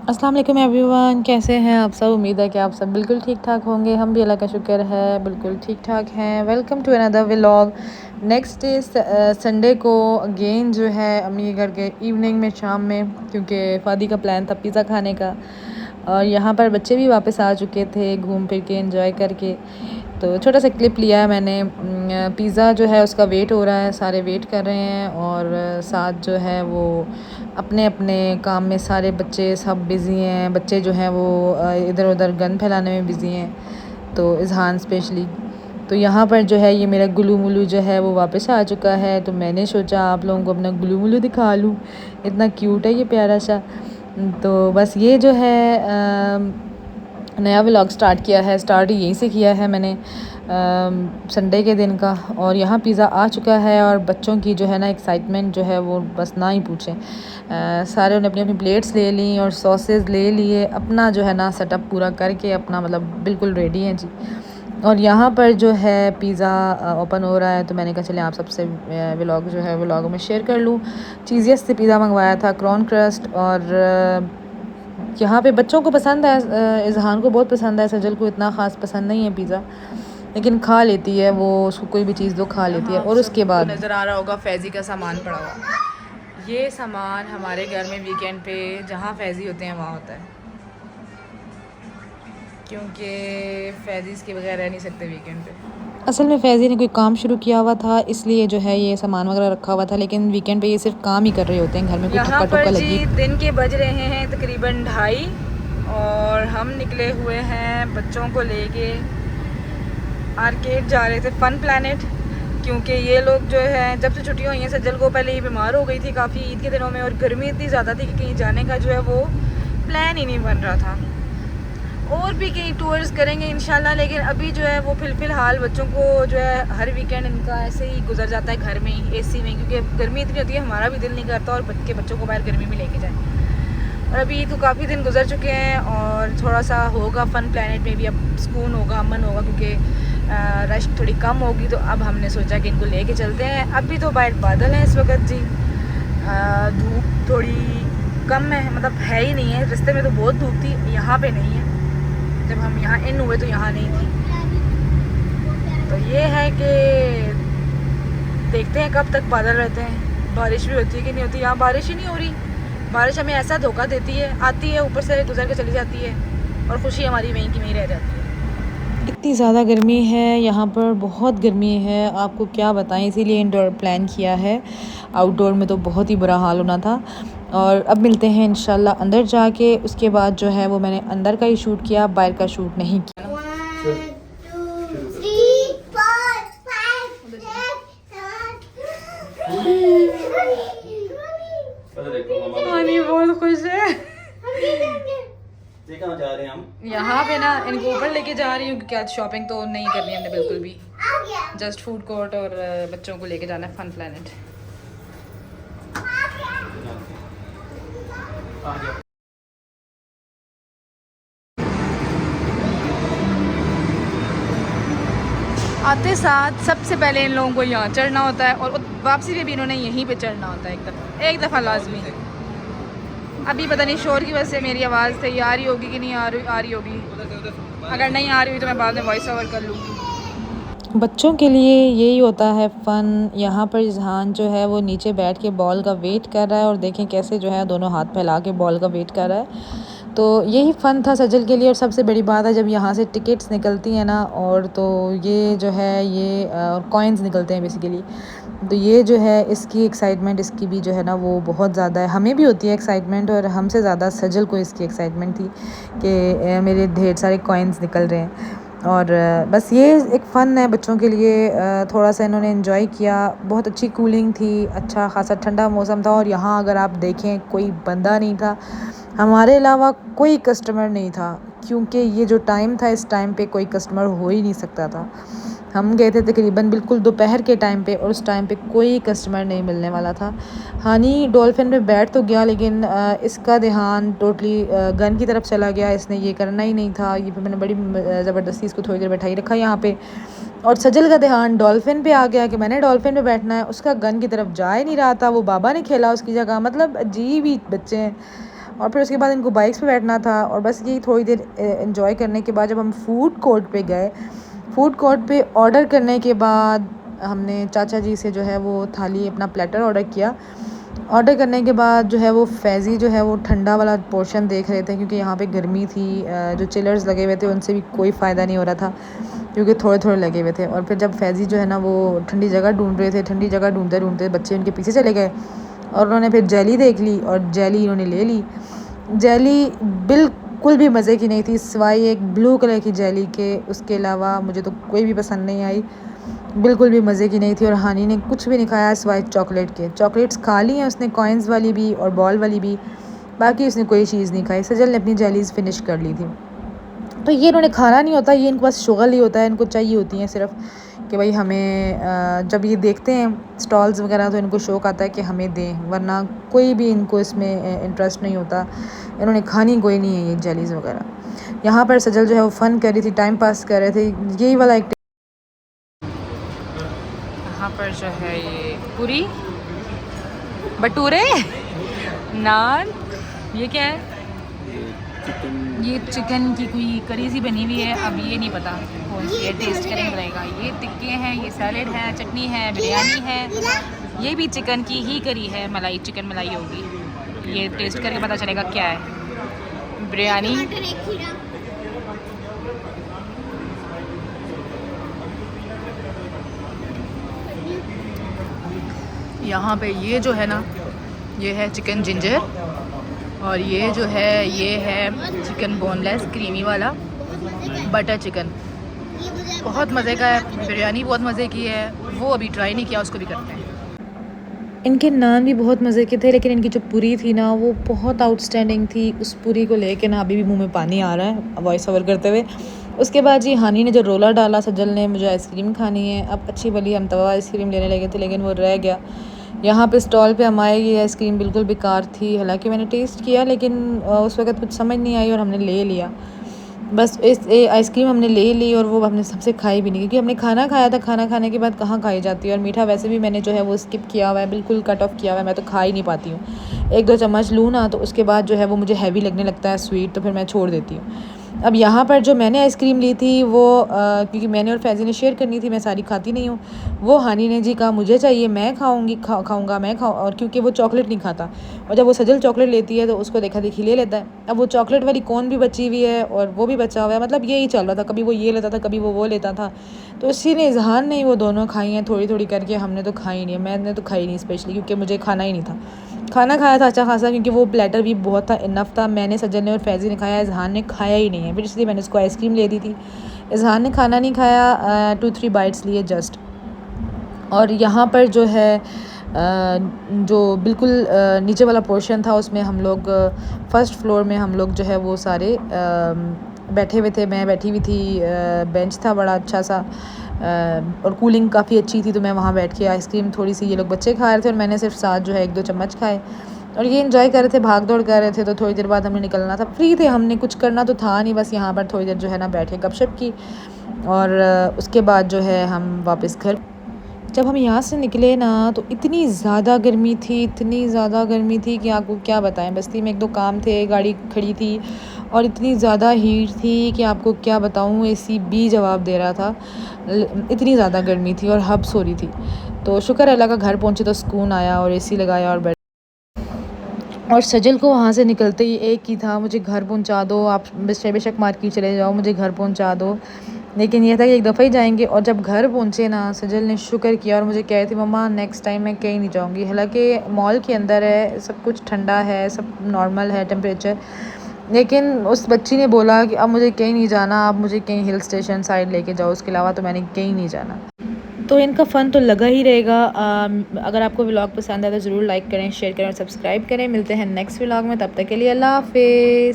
अस्सलाम वालेकुम एवरीवन, कैसे हैं आप सब। उम्मीद है कि आप सब बिल्कुल ठीक ठाक होंगे। हम भी अल्लाह का शुक्र है बिल्कुल ठीक ठाक हैं। Welcome to another vlog. Next day Sunday को अगेन जो है अम्मी के घर के इवनिंग में, शाम में, क्योंकि फ़ादी का प्लान था पिज़्ज़ा खाने का। और यहाँ पर बच्चे भी वापस आ चुके थे घूम फिर के एंजॉय करके। तो छोटा सा क्लिप लिया है मैंने। पिज़्ज़ा जो है उसका वेट हो रहा है, सारे वेट कर रहे हैं। और साथ जो है वो अपने अपने काम में सारे बच्चे सब बिज़ी हैं। बच्चे जो हैं वो इधर उधर गन फैलाने में बिज़ी हैं, तो इज़हान स्पेशली। तो यहाँ पर जो है ये मेरा गुलू मुलू जो है वो वापस आ चुका है। तो मैंने सोचा आप लोगों को अपना गुलू मुलू दिखा लूँ, इतना क्यूट है ये प्यारा सा। तो बस ये जो है नया व्लॉग स्टार्ट किया है। स्टार्ट यहीं से किया है मैंने संडे के दिन का। और यहाँ पिज़्ज़ा आ चुका है और बच्चों की जो है ना एक्साइटमेंट जो है वो बस ना ही पूछें। सारे उन्हें अपनी अपनी प्लेट्स ले ली और सॉसेस ले लिए, अपना जो है ना सेटअप पूरा करके अपना मतलब बिल्कुल रेडी हैं जी। और यहाँ पर जो है पिज़्ज़ा ओपन हो रहा है, तो मैंने कहा चले आप सबसे व्लॉग जो है व्लॉग में शेयर कर लूँ। चीज़ियस से पिज़्ज़ा मंगवाया था, क्रॉन क्रस्ट। और यहाँ पे बच्चों को पसंद है, इज़हान को बहुत पसंद है, सजल को इतना ख़ास पसंद नहीं है पिज़्ज़ा, लेकिन खा लेती है वो। उसको कोई भी चीज़ दो खा लेती है। और उसके बाद नज़र आ रहा होगा फैज़ी का सामान पड़ा हुआ। ये सामान हमारे घर में वीकेंड पे जहाँ फैज़ी होते हैं वहाँ होता है, क्योंकि फैज़ी इसके बगैर रह नहीं सकते वीकेंड पे। असल में फैज़ी ने कोई काम शुरू किया हुआ था, इसलिए जो है ये सामान वगैरह रखा हुआ था, लेकिन वीकेंड पे ये सिर्फ काम ही कर रहे होते हैं घर में। यहाँ पर जी दिन के बज रहे हैं तकरीबन 2:30 और हम निकले हुए हैं बच्चों को लेके आर्केड जा रहे थे, फन प्लैनेट। क्योंकि ये लोग जो है जब से छुट्टियां हुई हैं, सज्जल को पहले ही बीमार हो गई थी काफ़ी ईद के दिनों में, और गर्मी इतनी ज़्यादा थी कि कहीं जाने का जो है वो प्लान ही नहीं बन रहा था। और भी कई टूर्स करेंगे इंशाल्लाह, लेकिन अभी जो है वो फ़िलहाल बच्चों को जो है हर वीकेंड इनका ऐसे ही गुजर जाता है घर में ही, एसी में, क्योंकि गर्मी इतनी होती है हमारा भी दिल नहीं करता और बच्चों को बाहर गर्मी में लेके जाए। और अभी तो काफ़ी दिन गुजर चुके हैं और थोड़ा सा होगा फन प्लैनेट में भी अब सुकून होगा, अमन होगा, क्योंकि रश थोड़ी कम होगी। तो अब हमने सोचा कि इनको लेके चलते हैं। अभी तो बाहर बादल हैं इस वक्त जी, धूप थोड़ी कम है, मतलब है ही नहीं है। रास्ते में तो बहुत धूप थी, यहाँ पे नहीं है। जब हम यहाँ इन हुए तो यहाँ नहीं थी। तो ये है कि देखते हैं कब तक बादल रहते हैं, बारिश भी होती है कि नहीं होती। यहाँ बारिश ही नहीं हो रही। बारिश हमें ऐसा धोखा देती है, आती है ऊपर से गुजर के चली जाती है और खुशी हमारी वहीं की वहीं रह जाती है। इतनी ज़्यादा गर्मी है यहाँ पर, बहुत गर्मी है, आपको क्या बताएं। इसीलिए इंडोर प्लान किया है, आउटडोर में तो बहुत ही बुरा हाल होना था। और अब मिलते हैं इंशाल्लाह अंदर जाके। उसके बाद जो है वो मैंने अंदर का ही शूट किया, बाहर का शूट नहीं किया। बहुत खुश है। कहाँ जा रहे हैं हम? यहाँ पे ना इनको ऊपर लेके जा रही हूँ, क्योंकि आज शॉपिंग तो नहीं करनी हमने बिल्कुल भी। जस्ट फूड कोर्ट और बच्चों को लेके जाना है फन प्लैनेट। आते साथ सबसे पहले इन लोगों को यहाँ चढ़ना होता है, और वापसी में भी इन्होंने यहीं पे चढ़ना होता है एक दफ़ा लाजमी। अभी पता नहीं शोर की वजह से मेरी आवाज़ सही आ रही होगी कि नहीं आ रही होगी। अगर नहीं आ रही हुई तो मैं बाद में वॉइस ओवर कर लूँगी। बच्चों के लिए यही होता है फ़न। यहाँ पर इज़हान जो है वो नीचे बैठ के बॉल का वेट कर रहा है, और देखें कैसे जो है दोनों हाथ फैला के बॉल का वेट कर रहा है। तो यही फ़न था सजल के लिए। और सबसे बड़ी बात है जब यहाँ से टिकट्स निकलती हैं ना, और तो ये जो है ये कॉइन्स निकलते हैं बेसिकली, तो ये जो है इसकी एक्साइटमेंट इसकी भी जो है ना वो बहुत ज़्यादा है। हमें भी होती है एक्साइटमेंट, और हमसे ज़्यादा सजल को इसकी एक्साइटमेंट थी कि मेरे ढेर सारे कॉइन्स निकल रहे हैं। और बस ये एक फ़न है बच्चों के लिए। थोड़ा सा इन्होंने एंजॉय किया। बहुत अच्छी कूलिंग थी, अच्छा खासा ठंडा मौसम था। और यहाँ अगर आप देखें कोई बंदा नहीं था, हमारे अलावा कोई कस्टमर नहीं था, क्योंकि ये जो टाइम था इस टाइम पे कोई कस्टमर हो ही नहीं सकता था। हम गए थे तकरीबन बिल्कुल दोपहर के टाइम पे, और उस टाइम पे कोई कस्टमर नहीं मिलने वाला था। हानी डॉल्फिन में बैठ तो गया, लेकिन इसका ध्यान टोटली गन की तरफ चला गया। इसने ये करना ही नहीं था। ये मैंने बड़ी ज़बरदस्ती इसको थोड़ी देर बैठाई रखा यहाँ पे। और सजल का ध्यान डॉल्फिन पे आ गया कि मैंने डॉल्फिन पे बैठना है। उसका गन की तरफ जा ही नहीं रहा था, वो बाबा ने खेला उसकी जगह। मतलब अजीब ही बच्चे हैं। और फिर उसके बाद इनको बाइक्स पे बैठना था और बस यही थोड़ी देर एंजॉय करने के बाद जब हम फूड कोर्ट पे गए, फूड कोर्ट पे ऑर्डर करने के बाद हमने चाचा जी से जो है वो थाली अपना प्लेटर ऑर्डर किया। ऑर्डर करने के बाद जो है वो फैज़ी जो है वो ठंडा वाला पोर्शन देख रहे थे क्योंकि यहाँ पे गर्मी थी। जो चिलर्स लगे हुए थे उनसे भी कोई फ़ायदा नहीं हो रहा था क्योंकि थोड़े थोड़े लगे हुए थे। और फिर जब फैज़ी जो है ना वो ठंडी जगह ढूंढ रहे थे, ठंडी जगह ढूंढते ढूंढते बच्चे उनके पीछे चले गए और उन्होंने फिर जेली देख ली और जेली इन्होंने ले ली। जेली बिल्कुल भी मज़े की नहीं थी सिवाय एक ब्लू कलर की जेली के, उसके अलावा मुझे तो कोई भी पसंद नहीं आई, बिल्कुल भी मज़े की नहीं थी। और हानी ने कुछ भी नहीं खाया सिवाय चॉकलेट के। चॉकलेट्स खा ली हैं उसने, कॉइन्स वाली भी और बॉल वाली भी, बाकी उसने कोई चीज़ नहीं खाई। सजल ने अपनी जेलीज़ फिनिश कर ली थी। तो ये इन्होंने खाना नहीं होता, ये इनको बस शुगल ही होता है, इनको चाहिए होती हैं सिर्फ कि भाई हमें जब ये देखते हैं स्टॉल्स वगैरह तो इनको शौक़ आता है कि हमें दें, वरना कोई भी इनको इसमें इंटरेस्ट नहीं होता। इन्होंने खानी कोई नहीं है ये जेलीज़ वगैरह। यहाँ पर सजल जो है वो फ़न कर रही थी, टाइम पास कर रहे थे, यही वाला एक। यहाँ पर जो है ये पूरी भटूरे नान, ये क्या है? ये चिकन की कोई करी सी बनी हुई है, अब ये नहीं पता कौन सी है, टेस्ट करेंगे रहेगा। ये टिक्के हैं, ये सैलेड है, चटनी है, बिरयानी है, ये भी चिकन की ही करी है, मलाई चिकन मलाई होगी। ये टेस्ट करके पता चलेगा क्या है। बिरयानी यहाँ पे ये जो है ना ये है चिकन जिंजर और ये जो है ये है चिकन बोनलेस क्रीमी वाला बटर चिकन, बहुत मज़े का है। बिरयानी बहुत मज़े की है, वो अभी ट्राई नहीं किया, उसको भी करते हैं। इनके नान भी बहुत मज़े के थे लेकिन इनकी जो पूरी थी ना वो बहुत आउटस्टैंडिंग थी। उस पूरी को लेके ना अभी भी मुंह में पानी आ रहा है वॉइस ओवर करते हुए। उसके बाद जी हानी ने जो रोला डाला, सजल ने मुझे आइसक्रीम खानी है। अब अच्छी भली हम तवा आइसक्रीम लेने लगे थे लेकिन वो रह गया। यहाँ पे स्टॉल पे हम आए, ये आइसक्रीम बिल्कुल बेकार थी, हालांकि मैंने टेस्ट किया लेकिन उस वक्त कुछ समझ नहीं आई और हमने ले लिया। बस इस आइसक्रीम हमने ले ली और वो हमने सबसे खाई भी नहीं क्योंकि हमने खाना खाया था। खाना खाने के बाद कहाँ खाई जाती है, और मीठा वैसे भी मैंने जो है वो स्किप किया हुआ है, बिल्कुल कट ऑफ किया हुआ है, मैं तो खा ही नहीं पाती हूँ। एक दो चम्मच लूँ ना तो उसके बाद जो है वो मुझे हैवी लगने लगता है स्वीट, तो फिर मैं छोड़ देती हूँ। अब यहाँ पर जो मैंने आइसक्रीम ली थी वो क्योंकि मैंने और फैज़ी ने शेयर करनी थी, मैं सारी खाती नहीं हूँ, वो हानी ने जी कहा मुझे चाहिए, मैं खाऊंगी, खाऊंगा मैं खाऊँ, और क्योंकि वो चॉकलेट नहीं खाता और जब वो सजल चॉकलेट लेती है तो उसको देखा देखी ले लेता है। अब वो चॉकलेट वाली कौन भी बची हुई है और वो भी बचा हुआ है, मतलब यही चल रहा था, कभी वो ये लेता था कभी वो लेता था। तो इसी ने इजहान नहीं वो दोनों खाई हैं थोड़ी थोड़ी करके, हमने तो खाई नहीं है, मैंने तो खाई नहीं स्पेशली क्योंकि मुझे खाना ही नहीं था। खाना खाया था अच्छा खासा क्योंकि वो प्लेटर भी बहुत था, इनफ था। मैंने, सज्जन ने और फैज़ी ने खाया, इजहान ने खाया ही नहीं है, फिर इसलिए मैंने उसको आइसक्रीम ले दी थी। इजहान ने खाना नहीं खाया, 2-3 बाइट्स लिए जस्ट। और यहाँ पर जो है जो बिल्कुल नीचे वाला पोर्शन था उसमें हम लोग फर्स्ट फ्लोर में हम लोग जो है वो सारे बैठे हुए थे, मैं बैठी हुई थी, बेंच था बड़ा अच्छा सा और कूलिंग काफ़ी अच्छी थी, तो मैं वहाँ बैठ के आइसक्रीम थोड़ी सी, ये लोग बच्चे खा रहे थे और मैंने सिर्फ साथ जो है 1-2 चम्मच खाए और ये एंजॉय कर रहे थे, भाग दौड़ कर रहे थे। तो थोड़ी देर बाद हमें निकलना था, फ्री थे, हमने कुछ करना तो था नहीं, बस यहाँ पर थोड़ी देर जो है ना बैठे गपशप की और उसके बाद जो है हम वापस घर। जब हम यहाँ से निकले ना तो इतनी ज़्यादा गर्मी थी, इतनी ज़्यादा गर्मी थी कि आपको क्या बताएं। बस्ती में 1-2 काम थे, गाड़ी खड़ी थी और इतनी ज़्यादा हीट थी कि आपको क्या बताऊँ, एसी भी जवाब दे रहा था, इतनी ज़्यादा गर्मी थी और हब्स हो रही थी। तो शुक्र अल्लाह का घर पहुँचे तो सुकून आया और एसी लगाया और बैठ। और सजल को वहाँ से निकलते ही एक ही था, मुझे घर पहुँचा दो, आप बेशक मार्केट चले जाओ, मुझे घर पहुँचा दो। लेकिन यह था कि एक दफ़ा ही जाएंगे। और जब घर पहुँचे ना सजल ने शुक्र किया और मुझे कह रही थी मम्मा नेक्स्ट टाइम मैं कहीं नहीं जाऊँगी। हालांकि मॉल के अंदर है, सब कुछ ठंडा है, सब नॉर्मल है टेम्परेचर, लेकिन उस बच्ची ने बोला कि अब मुझे कहीं नहीं जाना, आप मुझे कहीं हिल स्टेशन साइड लेके जाओ, उसके अलावा तो मैंने कहीं नहीं जाना। तो इनका फ़न तो लगा ही रहेगा। अगर आपको व्लॉग पसंद आए तो ज़रूर लाइक करें, शेयर करें और सब्सक्राइब करें। मिलते हैं नेक्स्ट व्लॉग में, तब तक के लिए अल्लाह हाफिज़।